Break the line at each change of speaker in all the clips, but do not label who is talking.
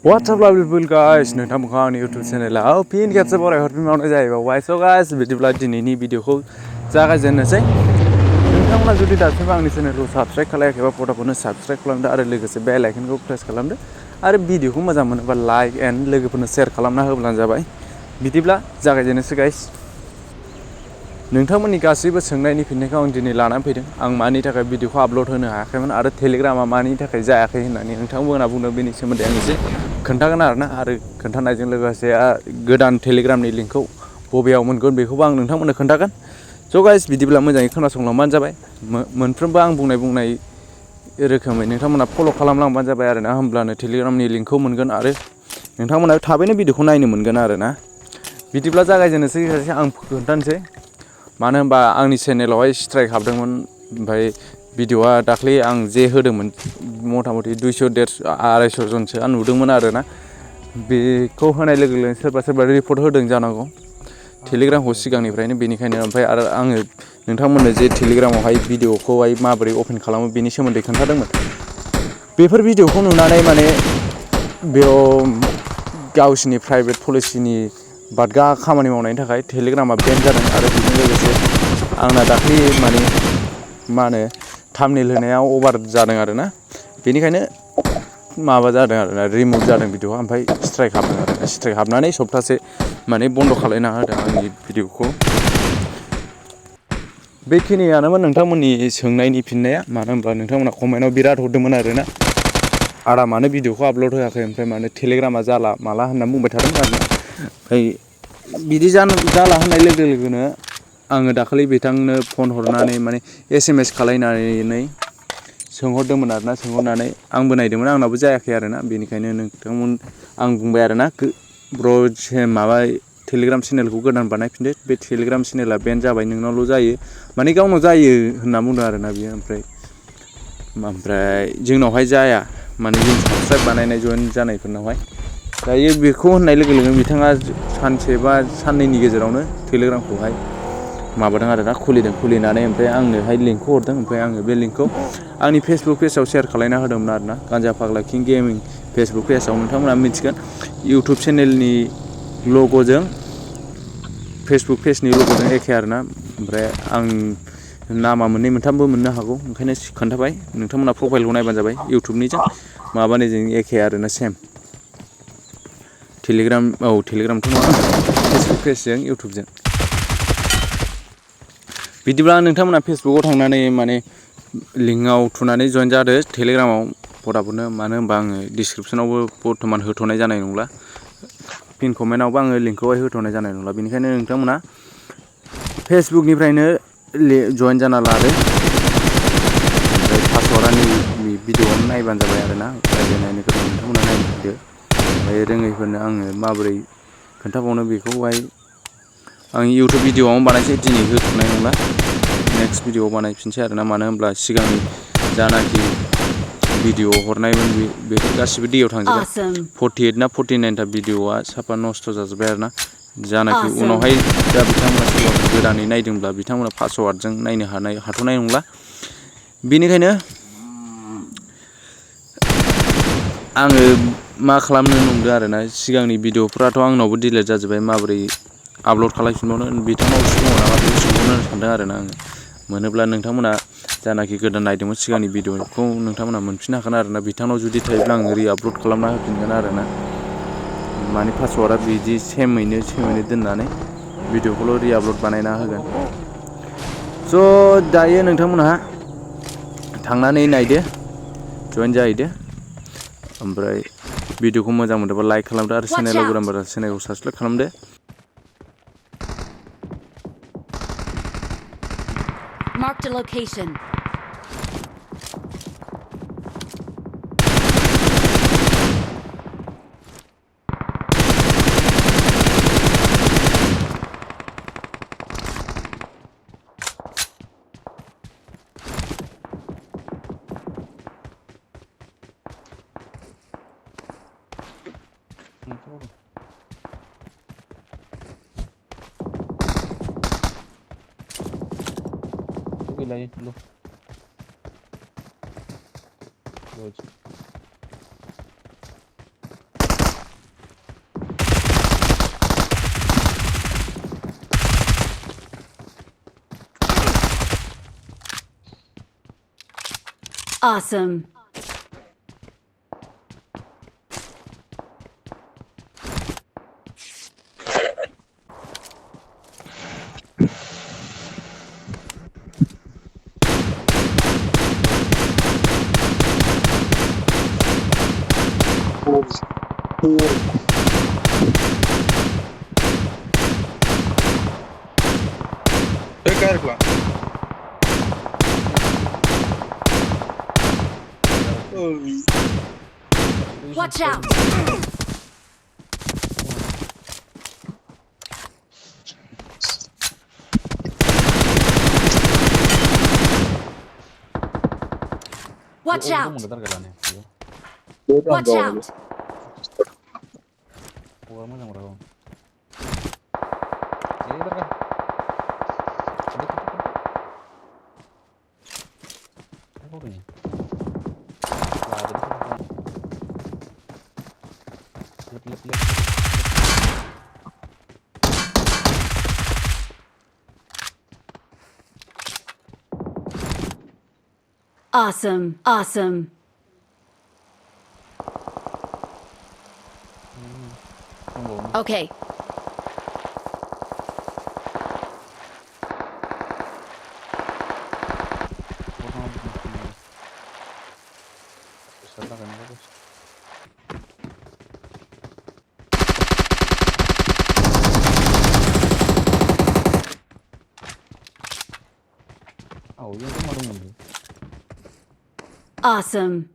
What's up people guys, नोंथांमोनखौ आंनि YouTube चेनेलाव फिन खेबसे बरायहरफिनबावनाय जाहैबाय। So guys, बिदिब्ला दिनैनि भिडिअखौ जागायजेननोसै। नोंथांमोना जुदि दासिमबो आंनि चेनेलखौ साबस्क्राइब खालायाखैबा फटाफटनो साबस्क्राइब खालामदो आरो लोगोसे बेल आइकनखौ प्रेस खालामदो आरो भिडिअखौ मोजां मोनोबा लाइक एन्ड लोगोफोरनो शेयार खालामना होब्लानो जाबाय। बिदिब्ला जागायजेननोसै गाइस। नोंथांमोननि गासैबो सोंनायनि फिननायखौ आं दिनै लानानै फैदों। आं मानि थाखाय भिडिअखौ आपल'ड होनो हायाखैमोन आरो टेलिग्रामा मानि थाखाय जायाखै होननानै नोंथांमोना बुंदों, बेनि सोमोन्दै आं एसे खोन्थागोन आरोना, आरो खोन्थानायजों लोगोसे गोदान टेलिग्रामनि लिंकखौ बबेयाव मोनगोन बेखौबो आं नोंथांमोननो खोन्थागोन। स' गाइस बिदिब्ला मोजाङै खोनासंलांबानो जाबाय। मोनफ्रोमबो आं बुंनाय रोखोमै नोंथांमोना फल' खालामलांबानो जाबाय आरोना, होमब्लानो टेलिग्रामनि लिंकखौ मोनगोन आरो नोंथांमोना थाबैनो भिडिअखौ नायनो मोनगोन आरोना। बिदिब्ला जागायजेननोसै आं खोन्थानोसै। मानो होनबा आंनि चेनेलावहाय स्ट्राइक हाबदोंमोन, ओमफ्राय भिडिअआ दाख्लै आं जे होदोंमोन मथा मथि 200-250 जनसोआ नुदोंमोन आरोना। बेखौ होनाय लोगो लोगोनो सोरबा रिपर्ट होदों जानांगौ टेलिग्रामखौ सिगांनिफ्रायनो, बेनिखायनो ओमफ्राय आरो आङो नोंथांमोननो जे टेलिग्रामावहाय भिडिअखौहाय माबोरै अपेन खालामो बेनि सोमोन्दै खोन्थादोंमोन। बेफोर भिडिअखौ नुनानै माने बेयाव गावसिनि प्राइभेट पलिसिनि बादगा खामानि मावनायनि थाखाय टेलिग्रामा बेन जादों आरो बेजों लोगोसे आंना दाख्लि माने मा होनो थाम्बनेल होनाया अभार जादों आरोना, बेनिखायनो माबा जादों आरोना, रिमुभ जादों भिडिअआ, ओमफ्राय स्ट्राइक हाबदों आरोना। स्ट्राइक हाबनानै सप्तासे माने बन्द' खालायना होदों आंनि भिडिअखौ। बेखिनियानोमोन नोंथांमोननि सोंनायनि फिननाया। मानो होनब्ला नोंथांमोना कमेन्टआव बिराद हरदोंमोन आरोना, आदा मानो भिडिअखौ आपल'ड होआखै, ओमफ्राय मानो टेलिग्रामा जाला माला होनना बुंबाय थादों आरोना। ओमफ्राय बिदि जाला होननाय लोगो लोगोनो आङो दाखालि बिथांनो फन हरनानै माने SMS खालायनानै सोंहरदोंमोन आरोना। सोंहरनानै आंबो नायदोंमोन, आंनाबो जायाखै आरोना। बेनिखायनो आं बुंबाय आरोना, ब्र' माबा टेलिग्राम चेनेलखौ गोदान बानायफिनदो, बे टेलिग्राम चेनेला बेन जाबाय, नोंनावल' जायो माने गावनाव जायो होनना बुंदों आरोना बियो। ओमफ्राय जोंनावहाय जाया माने जों साबसक्राइब बानायनाय जयेन जानायफोरनावहाय दायो। बेखौ होननाय लोगो लोगोनो बिथाङा सानसे बा साननैनि गेजेरावनो टेलिग्रामखौहाय माबादों आरोना, खुलिनानै ओमफ्राय आंनोहाय लिंकखौ हरदों। ओमफ्राय आङो बे लिंकखौ आंनि फेसबुक पेजाव शेयार खालायना होदोंमोन आरोना। गान्जापाग्ला किं गेमिं फेसबुक पेजाव नोंथांमोना मिथिगोन। इउटुब चेनेलनि लग'जों फेसबुक पेजनि लग'जों एखे आरोना। ओमफ्राय आं नामा मोननै मोनथामबो मोननो हागौ, ओंखायनो खोन्थाबाय। नोंथांमोना प्रफाइलखौ नायबानो जाबाय, इउटुबनिजों माबानिजों एखे आरोना, सेम टेलिग्रामथ' नङा, फेसबुक पेजजों इउटुबजों। बिदिब्ला नोंथांमोना फेसबुकाव थांनानै माने लिंकआव थुनानै जयेन जादो टेलिग्रामाव फटाफटनो। मानो होनबा आङो डिसक्रिपसनावबो बर्थमान होथ'नाय जानाय नंला, पिन कमेन्टआवबो आङो लिंकखौहाय होथ'नाय जानाय नंला। बेनिखायनो नोंथांमोना फेसबुकनिफ्रायनो जयेन जाना लादो, ओमफ्राय पासवार्डआ भिडिअआवनो नायबानो जाबाय आरोना। रायज्लायनायनिखौ नोंथांमोना नायनो फैदो। ओमफ्राय रोङैफोरनो आङो माबोरै खोन्थाबावनो बेखौहाय आं इउटुब भिडिअआवनो बानायसै, दिनै होथ'नाय नंला, नेक्स्ट भिडिअआव बानायफिनसै आरोना। मानो होनब्ला सिगांनि जानाखि भिडिअ हरनायमोन बेफोर गासिबो दैयाव थांजोब्बाय। 48 ना 49टा भिडिअआ साफा नस्थ' जाजोब्बाय आरोना। जानाखि उनावहाय दा बिथांमोना सोरबाफोर गोदानै नायदोंब्ला बिथांमोना पासवार्डजों नायनो हाथ'नाय नंला। बेनिखायनो आङो मा खालामनो नंदों आरोना, सिगांनि भिडिअफ्राथ' आंनावबो डिलिट जाजोब्बाय, माबोरै आपल'ड खालामफिनबावनो बिथांनाव दङ नामा बेखौ सोंहरनो सानदों आरोना आङो। मोनोब्ला नोंथांमोना जानाखि गोदान नायदोंमोन सिगांनि भिडिअखौ नोंथांमोना मोनफिननो हागोन आरोना। बिथांनाव जुदि थायोब्ला आङो आपल'ड खालामना होफिनगोन आरोना। माने पासवार्डआ बिदि सेमैनो दोननानै भिडिअखौल' आपल'ड बानायना होगोन। स' दायो नोंथांमोनहा थांनानै नायदो, जयेन जाहैदो, ओमफ्राय भिडिअखौ मोजां मोनदोंबा लाइक खालामदो आरो चेनेलाव गोदानबा चेनेलखौ साबस्क्राइब खालामदो।
Marked a location. Awesome.
இருக்கலாம்.
Watch out! Watch out! Watch out! Awesome. Awesome. Okay. Awesome.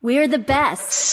We're the best.